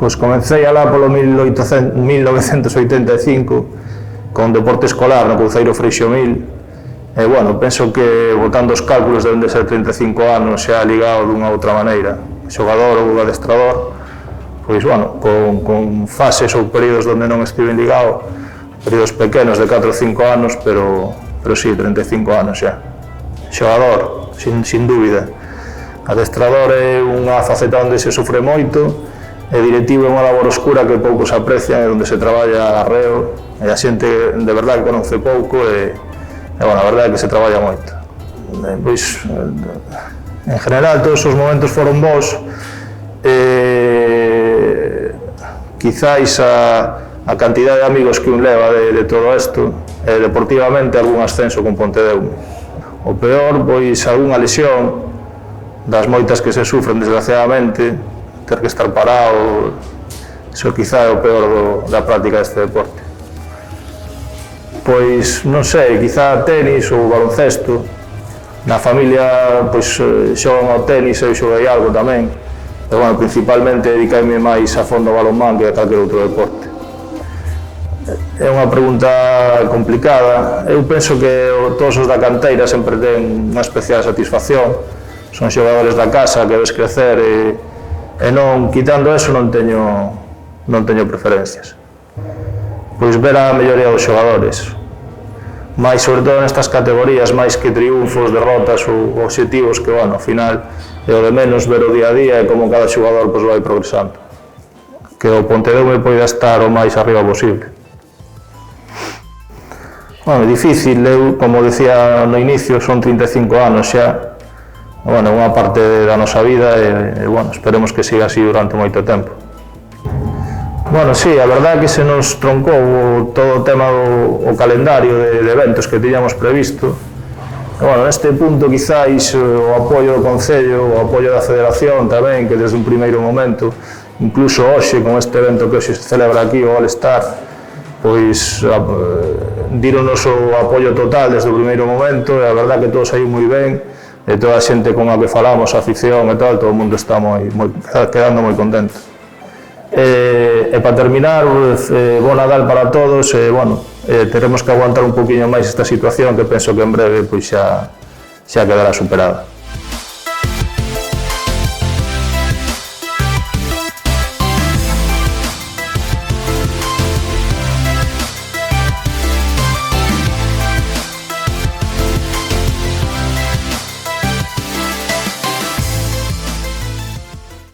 Pois comecei alá polo 1985 con deporte escolar no Couceiro Freixomil e, bueno, penso que, botando os cálculos, deben de ser 35 anos xa ligado dunha outra maneira, xogador ou adestrador, pois, bueno, con fases ou períodos onde non estive ligado, períodos pequenos de 4 ou 5 anos, pero sí, 35 anos xa. Xogador, sin dúbida. Adestrador é unha faceta onde se sufre moito, e directivo é unha labor oscura que pouco se aprecia, e onde se traballa arreo, e a xente de verdade que conoce pouco, e bueno, a verdade é que se traballa moito. Pois, en general, todos os momentos foron bons, quizáis a cantidad de amigos que un leva de todo isto, deportivamente algún ascenso con Pontedeume. O peor, pois, algunha lesión, das moitas que se sufren, desgraciadamente, ter que estar parado, iso quizá é o peor da práctica deste deporte. Pois, non sei, quizá tenis ou baloncesto. Na familia, pois, xogan ao tenis, eu xoguei algo tamén, pero, bueno, principalmente dedicaime máis a fondo ao balonmán que a calquer outro deporte. É unha pregunta complicada. Eu penso que todos os da canteira sempre ten unha especial satisfacción. Son xogadores da casa que ves crecer e non, quitando eso, non teño preferencias. Pois ver a melloría dos xogadores, máis sobre todo nestas categorías, máis que triunfos, derrotas ou obxectivos, que, bueno, ao final é o de menos, ver o día a día e como cada xogador pois vai progresando. Que o Pontedeume poida estar o máis arriba posible. Bueno, é difícil, eu, como decía no inicio, son 35 anos xa, bueno, unha parte da nosa vida e, bueno, esperemos que siga así durante moito tempo. Bueno, sí, a verdade é que se nos troncou todo o tema do calendario de eventos que tiñamos previsto. E, bueno, neste punto, quizáis, o apoio do Concello, o apoio da Federación tamén, que desde un primeiro momento, incluso hoxe, con este evento que hoxe se celebra aquí, o All-Star, pois díronos o apoio total desde o primeiro momento, e a verdade é que todo saiu moi ben, e toda a xente con a que falamos, a afición e tal, todo o mundo está quedando moi contento. E para terminar, bo Nadal para todos, e, bueno, teremos que aguantar un poquinho máis esta situación, que penso que en breve pois xa quedará superada.